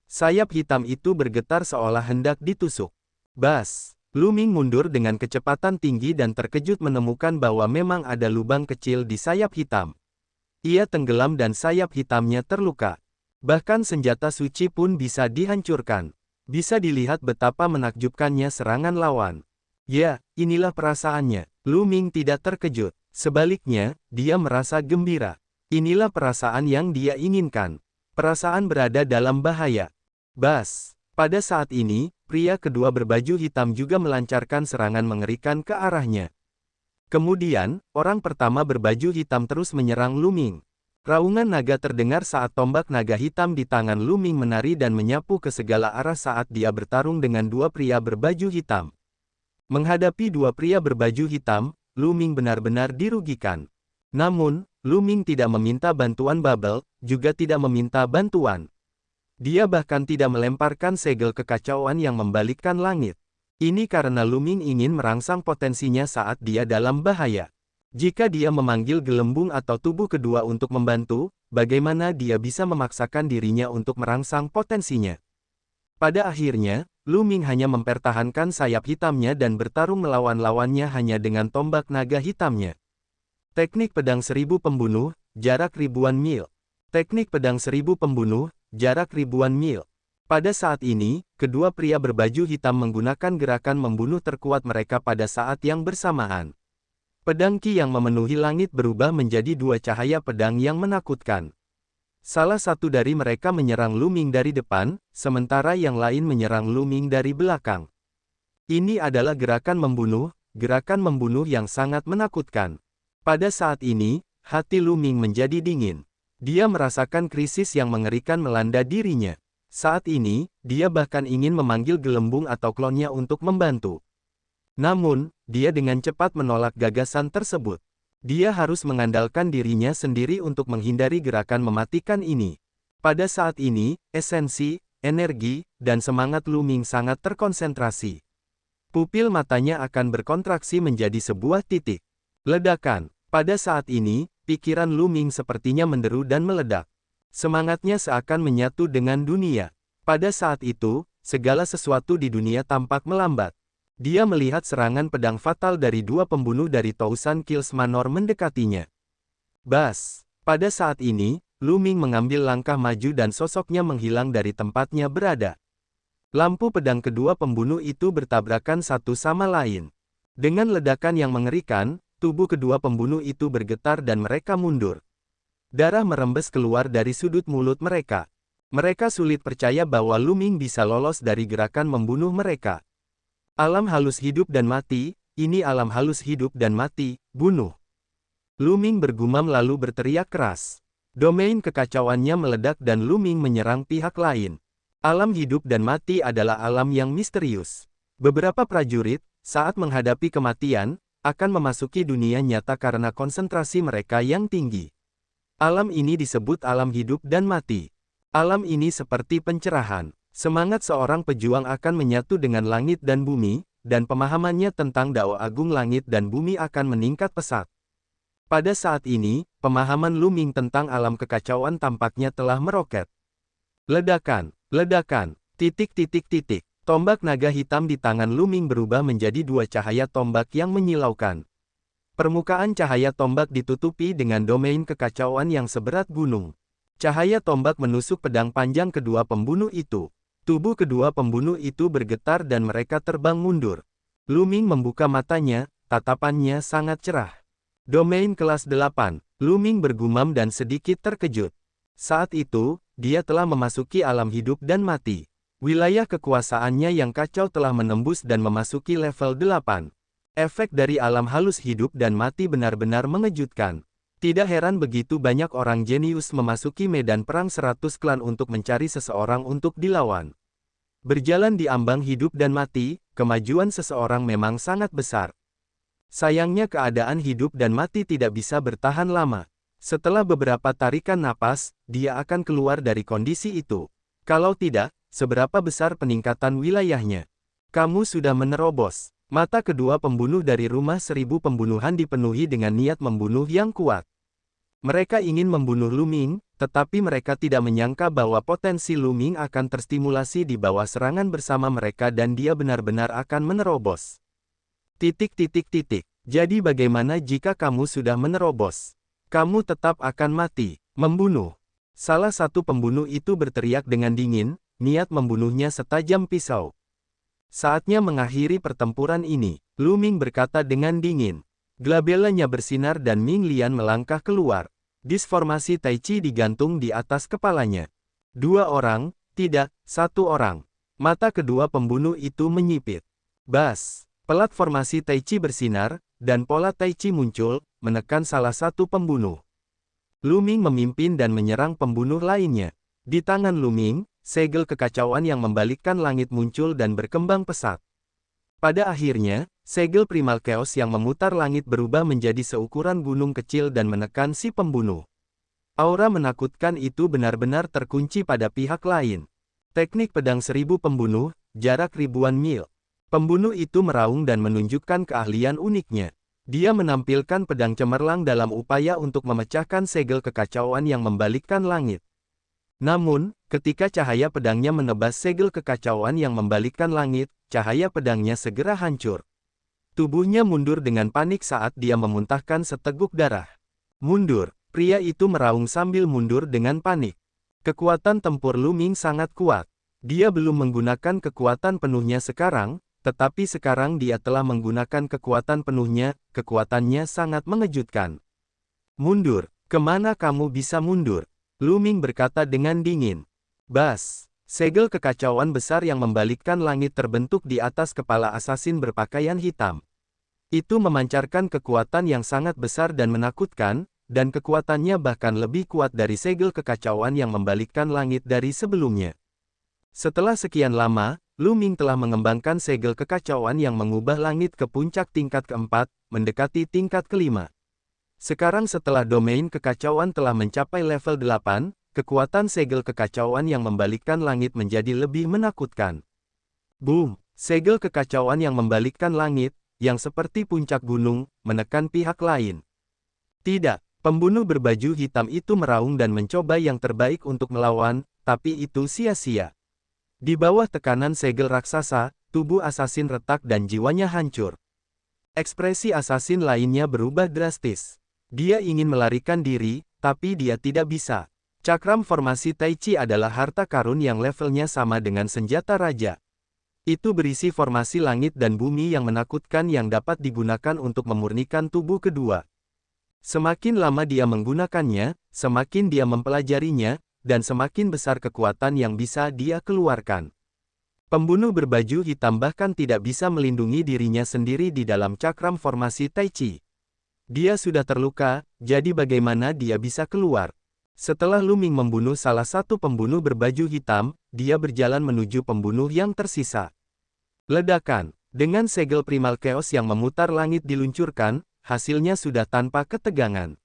Sayap hitam itu bergetar seolah hendak ditusuk. Bas! Luming mundur dengan kecepatan tinggi dan terkejut menemukan bahwa memang ada lubang kecil di sayap hitam. Ia tenggelam dan sayap hitamnya terluka. Bahkan senjata suci pun bisa dihancurkan. Bisa dilihat betapa menakjubkannya serangan lawan. Ya, inilah perasaannya. Luming tidak terkejut. Sebaliknya, dia merasa gembira. Inilah perasaan yang dia inginkan. Perasaan berada dalam bahaya. Bas! Pada saat ini, pria kedua berbaju hitam juga melancarkan serangan mengerikan ke arahnya. Kemudian, orang pertama berbaju hitam terus menyerang Luming. Raungan naga terdengar saat tombak naga hitam di tangan Luming menari dan menyapu ke segala arah saat dia bertarung dengan dua pria berbaju hitam. Menghadapi dua pria berbaju hitam, Luming benar-benar dirugikan. Namun, Luming tidak meminta bantuan Bubble, juga tidak meminta bantuan. Dia bahkan tidak melemparkan segel kekacauan yang membalikkan langit. Ini karena Luming ingin merangsang potensinya saat dia dalam bahaya. Jika dia memanggil gelembung atau tubuh kedua untuk membantu, bagaimana dia bisa memaksakan dirinya untuk merangsang potensinya? Pada akhirnya, Luming hanya mempertahankan sayap hitamnya dan bertarung melawan lawannya hanya dengan tombak naga hitamnya. Teknik pedang 1000 pembunuh, jarak ribuan mil. Teknik pedang seribu pembunuh, jarak ribuan mil. Pada saat ini, kedua pria berbaju hitam menggunakan gerakan membunuh terkuat mereka pada saat yang bersamaan. Pedang Qi yang memenuhi langit berubah menjadi dua cahaya pedang yang menakutkan. Salah satu dari mereka menyerang Lu Ming dari depan, sementara yang lain menyerang Lu Ming dari belakang. Ini adalah gerakan membunuh yang sangat menakutkan. Pada saat ini, hati Lu Ming menjadi dingin. Dia merasakan krisis yang mengerikan melanda dirinya. Saat ini, dia bahkan ingin memanggil gelembung atau klonnya untuk membantu. Namun, dia dengan cepat menolak gagasan tersebut. Dia harus mengandalkan dirinya sendiri untuk menghindari gerakan mematikan ini. Pada saat ini, esensi, energi, dan semangat Lu Ming sangat terkonsentrasi. Pupil matanya akan berkontraksi menjadi sebuah titik. Ledakan. Pada saat ini, pikiran Lu Ming sepertinya menderu dan meledak. Semangatnya seakan menyatu dengan dunia. Pada saat itu, segala sesuatu di dunia tampak melambat. Dia melihat serangan pedang fatal dari dua pembunuh dari Tousan Kills Manor mendekatinya. Bas! Pada saat ini, Lu Ming mengambil langkah maju dan sosoknya menghilang dari tempatnya berada. Lampu pedang kedua pembunuh itu bertabrakan satu sama lain. Dengan ledakan yang mengerikan, tubuh kedua pembunuh itu bergetar dan mereka mundur. Darah merembes keluar dari sudut mulut mereka. Mereka sulit percaya bahwa Lu Ming bisa lolos dari gerakan membunuh mereka. Alam halus hidup dan mati, ini alam halus hidup dan mati, bunuh. Lu Ming bergumam lalu berteriak keras. Domain kekacauannya meledak dan Lu Ming menyerang pihak lain. Alam hidup dan mati adalah alam yang misterius. Beberapa prajurit, saat menghadapi kematian, akan memasuki dunia nyata karena konsentrasi mereka yang tinggi. Alam ini disebut alam hidup dan mati. Alam ini seperti pencerahan. Semangat seorang pejuang akan menyatu dengan langit dan bumi, dan pemahamannya tentang Dao Agung Langit dan Bumi akan meningkat pesat. Pada saat ini, pemahaman Lu Ming tentang alam kekacauan tampaknya telah meroket. Ledakan, ledakan, titik. Tombak naga hitam di tangan Lu Ming berubah menjadi dua cahaya tombak yang menyilaukan. Permukaan cahaya tombak ditutupi dengan domain kekacauan yang seberat gunung. Cahaya tombak menusuk pedang panjang kedua pembunuh itu. Tubuh kedua pembunuh itu bergetar dan mereka terbang mundur. Lu Ming membuka matanya, tatapannya sangat cerah. Domain kelas 8, Lu Ming bergumam dan sedikit terkejut. Saat itu, dia telah memasuki alam hidup dan mati. Wilayah kekuasaannya yang kacau telah menembus dan memasuki level 8. Efek dari alam halus hidup dan mati benar-benar mengejutkan. Tidak heran begitu banyak orang jenius memasuki medan perang 100 klan untuk mencari seseorang untuk dilawan. Berjalan di ambang hidup dan mati, kemajuan seseorang memang sangat besar. Sayangnya keadaan hidup dan mati tidak bisa bertahan lama. Setelah beberapa tarikan napas, dia akan keluar dari kondisi itu. Kalau tidak, seberapa besar peningkatan wilayahnya? Kamu sudah menerobos. Mata kedua pembunuh dari rumah 1000 pembunuhan dipenuhi dengan niat membunuh yang kuat. Mereka ingin membunuh Lu Ming, tetapi mereka tidak menyangka bahwa potensi Lu Ming akan terstimulasi di bawah serangan bersama mereka dan dia benar-benar akan menerobos. Jadi bagaimana jika kamu sudah menerobos? Kamu tetap akan mati. Membunuh. Salah satu pembunuh itu berteriak dengan dingin, niat membunuhnya setajam pisau. Saatnya mengakhiri pertempuran ini, Lu Ming berkata dengan dingin. Glabellanya bersinar dan Ming Lian melangkah keluar. Disformasi Tai Chi digantung di atas kepalanya. 2 orang, tidak, 1 orang. Mata kedua pembunuh itu menyipit. Bas! Pelat formasi Tai Chi bersinar, dan pola Tai Chi muncul, menekan salah satu pembunuh. Lu Ming memimpin dan menyerang pembunuh lainnya. Di tangan Lu Ming, segel kekacauan yang membalikkan langit muncul dan berkembang pesat. Pada akhirnya, segel Primal Chaos yang memutar langit berubah menjadi seukuran gunung kecil dan menekan si pembunuh. Aura menakutkan itu benar-benar terkunci pada pihak lain. Teknik pedang 1000 pembunuh, jarak ribuan mil. Pembunuh itu meraung dan menunjukkan keahlian uniknya. Dia menampilkan pedang cemerlang dalam upaya untuk memecahkan segel kekacauan yang membalikkan langit. Namun, ketika cahaya pedangnya menebas segel kekacauan yang membalikkan langit, cahaya pedangnya segera hancur. Tubuhnya mundur dengan panik saat dia memuntahkan seteguk darah. Mundur. Pria itu meraung sambil mundur dengan panik. Kekuatan tempur Lu Ming sangat kuat. Dia belum menggunakan kekuatan penuhnya sekarang, tetapi sekarang dia telah menggunakan kekuatan penuhnya, kekuatannya sangat mengejutkan. Mundur, kemana kamu bisa mundur? Lu Ming berkata dengan dingin. Bas, segel kekacauan besar yang membalikkan langit terbentuk di atas kepala asasin berpakaian hitam. Itu memancarkan kekuatan yang sangat besar dan menakutkan, dan kekuatannya bahkan lebih kuat dari segel kekacauan yang membalikkan langit dari sebelumnya. Setelah sekian lama, Lu Ming telah mengembangkan segel kekacauan yang mengubah langit ke puncak tingkat keempat, mendekati tingkat kelima. Sekarang setelah domain kekacauan telah mencapai level 8, kekuatan segel kekacauan yang membalikkan langit menjadi lebih menakutkan. Boom! Segel kekacauan yang membalikkan langit, yang seperti puncak gunung, menekan pihak lain. Tidak, pembunuh berbaju hitam itu meraung dan mencoba yang terbaik untuk melawan, tapi itu sia-sia. Di bawah tekanan segel raksasa, tubuh asasin retak dan jiwanya hancur. Ekspresi asasin lainnya berubah drastis. Dia ingin melarikan diri, tapi dia tidak bisa. Cakram formasi Tai Chi adalah harta karun yang levelnya sama dengan senjata raja. Itu berisi formasi langit dan bumi yang menakutkan yang dapat digunakan untuk memurnikan tubuh kedua. Semakin lama dia menggunakannya, semakin dia mempelajarinya, dan semakin besar kekuatan yang bisa dia keluarkan. Pembunuh berbaju hitam bahkan tidak bisa melindungi dirinya sendiri di dalam cakram formasi Tai Chi. Dia sudah terluka, jadi bagaimana dia bisa keluar? Setelah Lu Ming membunuh salah satu pembunuh berbaju hitam, dia berjalan menuju pembunuh yang tersisa. Ledakan, dengan segel primal chaos yang memutar langit diluncurkan, hasilnya sudah tanpa ketegangan.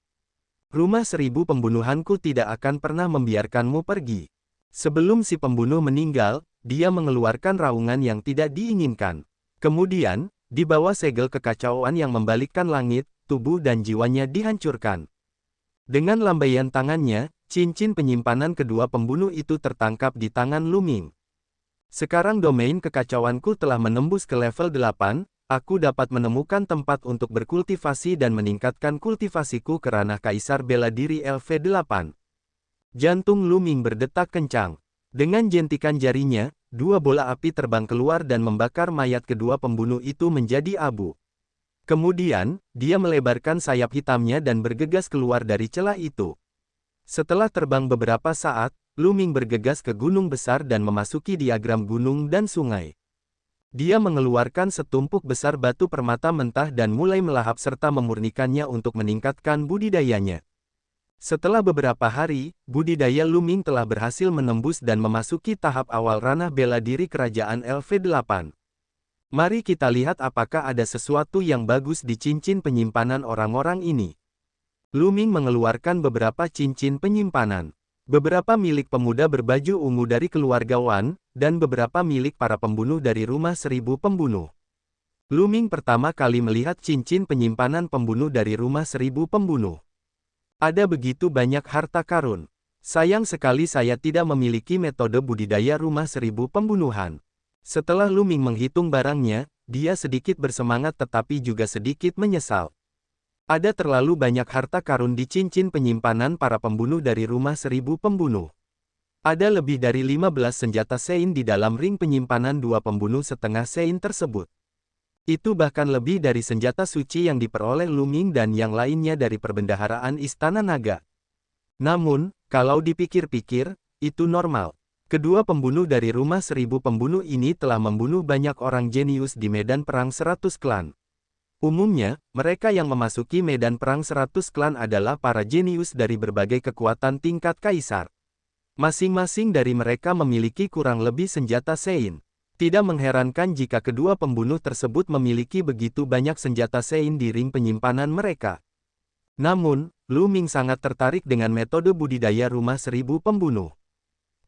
Rumah 1000 pembunuhanku tidak akan pernah membiarkanmu pergi. Sebelum si pembunuh meninggal, dia mengeluarkan raungan yang tidak diinginkan. Kemudian, di bawah segel kekacauan yang membalikkan langit, tubuh dan jiwanya dihancurkan. Dengan lambaian tangannya, cincin penyimpanan kedua pembunuh itu tertangkap di tangan Lu Ming. Sekarang domain kekacauanku telah menembus ke level 8, aku dapat menemukan tempat untuk berkultivasi dan meningkatkan kultivasiku ke ranah Kaisar Bela Diri LV8. Jantung Lu Ming berdetak kencang. Dengan jentikan jarinya, dua bola api terbang keluar dan membakar mayat kedua pembunuh itu menjadi abu. Kemudian, dia melebarkan sayap hitamnya dan bergegas keluar dari celah itu. Setelah terbang beberapa saat, Lu Ming bergegas ke gunung besar dan memasuki diagram gunung dan sungai. Dia mengeluarkan setumpuk besar batu permata mentah dan mulai melahap serta memurnikannya untuk meningkatkan budidayanya. Setelah beberapa hari, budidaya Lu Ming telah berhasil menembus dan memasuki tahap awal ranah bela diri kerajaan LV8. Mari kita lihat apakah ada sesuatu yang bagus di cincin penyimpanan orang-orang ini. Lu Ming mengeluarkan beberapa cincin penyimpanan. Beberapa milik pemuda berbaju ungu dari keluarga Wan, dan beberapa milik para pembunuh dari rumah 1000 pembunuh. Lu Ming pertama kali melihat cincin penyimpanan pembunuh dari rumah 1000 pembunuh. Ada begitu banyak harta karun. Sayang sekali saya tidak memiliki metode budidaya rumah 1000 pembunuhan. Setelah Lu Ming menghitung barangnya, dia sedikit bersemangat tetapi juga sedikit menyesal. Ada terlalu banyak harta karun di cincin penyimpanan para pembunuh dari rumah 1000 pembunuh. Ada lebih dari 15 senjata Sein di dalam ring penyimpanan dua pembunuh setengah Sein tersebut. Itu bahkan lebih dari senjata suci yang diperoleh Lu Ming dan yang lainnya dari perbendaharaan Istana Naga. Namun, kalau dipikir-pikir, itu normal. Kedua pembunuh dari rumah 1000 pembunuh ini telah membunuh banyak orang jenius di medan perang 100 klan. Umumnya, mereka yang memasuki medan perang 100 klan adalah para jenius dari berbagai kekuatan tingkat kaisar. Masing-masing dari mereka memiliki kurang lebih senjata Sein. Tidak mengherankan jika kedua pembunuh tersebut memiliki begitu banyak senjata Sein di ring penyimpanan mereka. Namun, Lu Ming sangat tertarik dengan metode budidaya rumah 1000 pembunuh.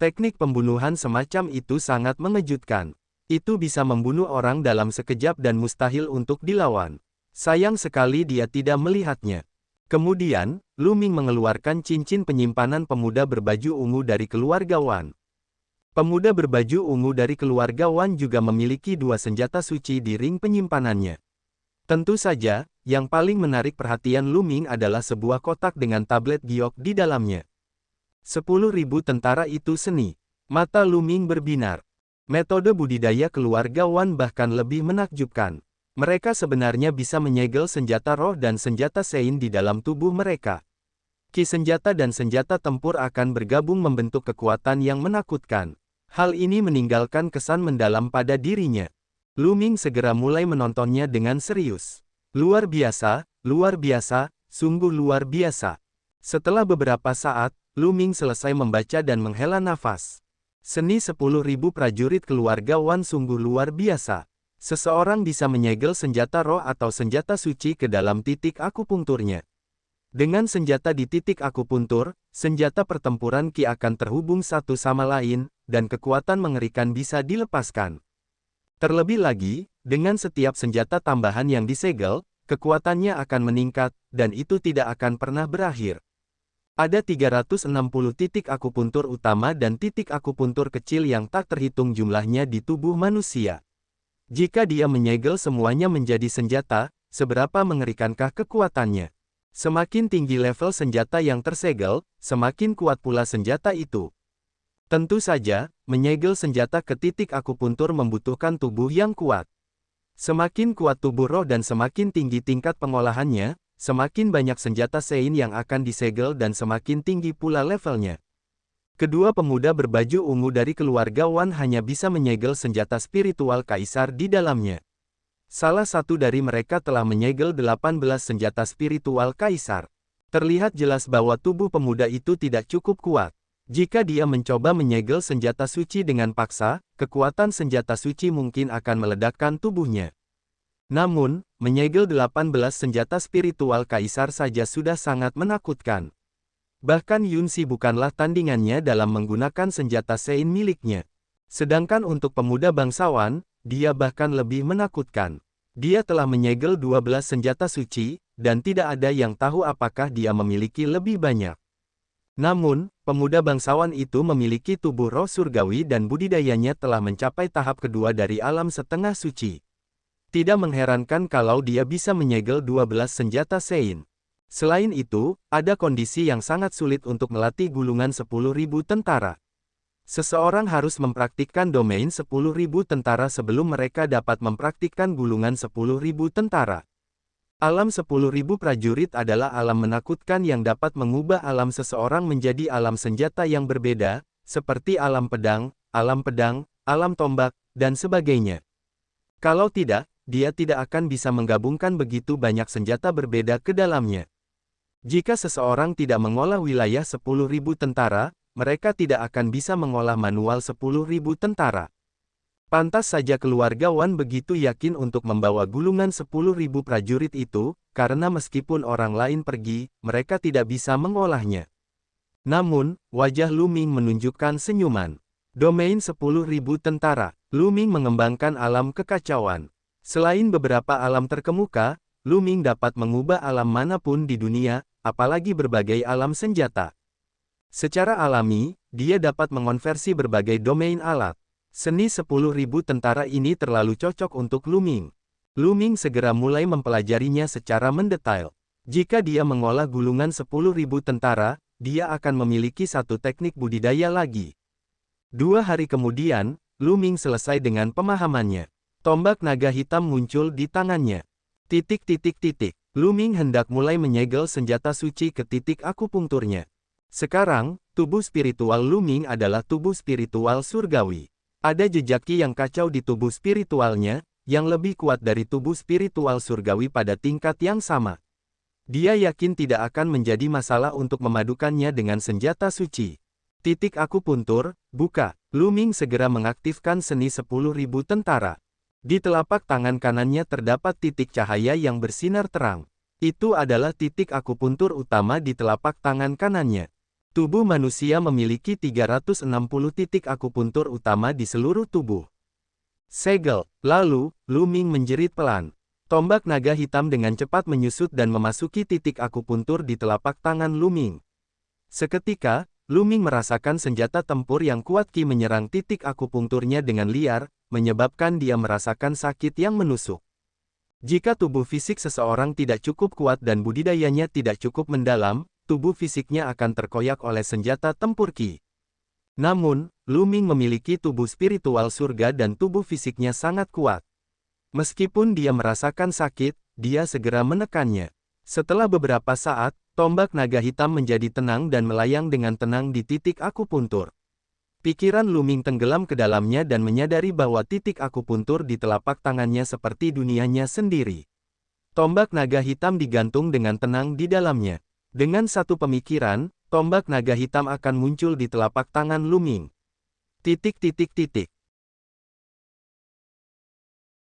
Teknik pembunuhan semacam itu sangat mengejutkan. Itu bisa membunuh orang dalam sekejap dan mustahil untuk dilawan. Sayang sekali dia tidak melihatnya. Kemudian, Lu Ming mengeluarkan cincin penyimpanan pemuda berbaju ungu dari keluarga Wan. Pemuda berbaju ungu dari keluarga Wan juga memiliki dua senjata suci di ring penyimpanannya. Tentu saja, yang paling menarik perhatian Lu Ming adalah sebuah kotak dengan tablet giok di dalamnya. 10.000 tentara itu seni. Mata Lu Ming berbinar. Metode budidaya keluarga Wan bahkan lebih menakjubkan. Mereka sebenarnya bisa menyegel senjata roh dan senjata sein di dalam tubuh mereka. Ki senjata dan senjata tempur akan bergabung membentuk kekuatan yang menakutkan. Hal ini meninggalkan kesan mendalam pada dirinya. Lu Ming segera mulai menontonnya dengan serius. Luar biasa, sungguh luar biasa. Setelah beberapa saat, Lu Ming selesai membaca dan menghela nafas. Seni 10.000 prajurit keluarga Wan sungguh luar biasa. Seseorang bisa menyegel senjata roh atau senjata suci ke dalam titik akupunkturnya. Dengan senjata di titik akupuntur, senjata pertempuran Ki akan terhubung satu sama lain, dan kekuatan mengerikan bisa dilepaskan. Terlebih lagi, dengan setiap senjata tambahan yang disegel, kekuatannya akan meningkat, dan itu tidak akan pernah berakhir. Ada 360 titik akupuntur utama dan titik akupuntur kecil yang tak terhitung jumlahnya di tubuh manusia. Jika dia menyegel semuanya menjadi senjata, seberapa mengerikankah kekuatannya? Semakin tinggi level senjata yang tersegel, semakin kuat pula senjata itu. Tentu saja, menyegel senjata ke titik akupuntur membutuhkan tubuh yang kuat. Semakin kuat tubuh roh dan semakin tinggi tingkat pengolahannya, semakin banyak senjata sein yang akan disegel dan semakin tinggi pula levelnya. Kedua pemuda berbaju ungu dari keluarga Wan hanya bisa menyegel senjata spiritual kaisar di dalamnya. Salah satu dari mereka telah menyegel 18 senjata spiritual kaisar. Terlihat jelas bahwa tubuh pemuda itu tidak cukup kuat. Jika dia mencoba menyegel senjata suci dengan paksa, kekuatan senjata suci mungkin akan meledakkan tubuhnya. Namun, menyegel 18 senjata spiritual kaisar saja sudah sangat menakutkan. Bahkan Yunzi bukanlah tandingannya dalam menggunakan senjata sein miliknya. Sedangkan untuk pemuda bangsawan, dia bahkan lebih menakutkan. Dia telah menyegel 12 senjata suci, dan tidak ada yang tahu apakah dia memiliki lebih banyak. Namun, pemuda bangsawan itu memiliki tubuh roh surgawi dan budidayanya telah mencapai tahap kedua dari alam setengah suci. Tidak mengherankan kalau dia bisa menyegel 12 senjata sein. Selain itu, ada kondisi yang sangat sulit untuk melatih gulungan 10.000 tentara. Seseorang harus mempraktikkan domain 10.000 tentara sebelum mereka dapat mempraktikkan gulungan 10.000 tentara. Alam 10.000 prajurit adalah alam menakutkan yang dapat mengubah alam seseorang menjadi alam senjata yang berbeda, seperti alam pedang, alam tombak, dan sebagainya. Kalau tidak, dia tidak akan bisa menggabungkan begitu banyak senjata berbeda ke dalamnya. Jika seseorang tidak mengolah wilayah 10.000 tentara, mereka tidak akan bisa mengolah manual 10.000 tentara. Pantas saja keluarga Wan begitu yakin untuk membawa gulungan 10.000 prajurit itu, karena meskipun orang lain pergi, mereka tidak bisa mengolahnya. Namun, wajah Lu Ming menunjukkan senyuman. Domain 10.000 tentara, Lu Ming mengembangkan alam kekacauan. Selain beberapa alam terkemuka, Lu Ming dapat mengubah alam manapun di dunia, apalagi berbagai alam senjata. Secara alami, dia dapat mengonversi berbagai domain alat. Seni 10.000 tentara ini terlalu cocok untuk Lu Ming. Lu Ming segera mulai mempelajarinya secara mendetail. Jika dia mengolah gulungan 10.000 tentara, dia akan memiliki satu teknik budidaya lagi. 2 hari kemudian, Lu Ming selesai dengan pemahamannya. Tombak naga hitam muncul di tangannya. Lu Ming hendak mulai menyegel senjata suci ke titik akupunkturnya. Sekarang, tubuh spiritual Lu Ming adalah tubuh spiritual surgawi. Ada jejak Ki yang kacau di tubuh spiritualnya, yang lebih kuat dari tubuh spiritual surgawi pada tingkat yang sama. Dia yakin tidak akan menjadi masalah untuk memadukannya dengan senjata suci. Titik akupuntur, buka. Lu Ming segera mengaktifkan seni 10.000 tentara. Di telapak tangan kanannya terdapat titik cahaya yang bersinar terang. Itu adalah titik akupuntur utama di telapak tangan kanannya. Tubuh manusia memiliki 360 titik akupuntur utama di seluruh tubuh. Segel. Lalu, Lu Ming menjerit pelan. Tombak naga hitam dengan cepat menyusut dan memasuki titik akupuntur di telapak tangan Lu Ming. Seketika, Lu Ming merasakan senjata tempur yang kuat Ki menyerang titik akupunkturnya dengan liar, menyebabkan dia merasakan sakit yang menusuk. Jika tubuh fisik seseorang tidak cukup kuat dan budidayanya tidak cukup mendalam, tubuh fisiknya akan terkoyak oleh senjata tempur Qi. Namun, Lu Ming memiliki tubuh spiritual surga dan tubuh fisiknya sangat kuat. Meskipun dia merasakan sakit, dia segera menekannya. Setelah beberapa saat, tombak naga hitam menjadi tenang dan melayang dengan tenang di titik akupuntur. Pikiran Lu Ming tenggelam ke dalamnya dan menyadari bahwa titik akupuntur di telapak tangannya seperti dunianya sendiri. Tombak naga hitam digantung dengan tenang di dalamnya. Dengan satu pemikiran, tombak naga hitam akan muncul di telapak tangan Lu Ming. Titik.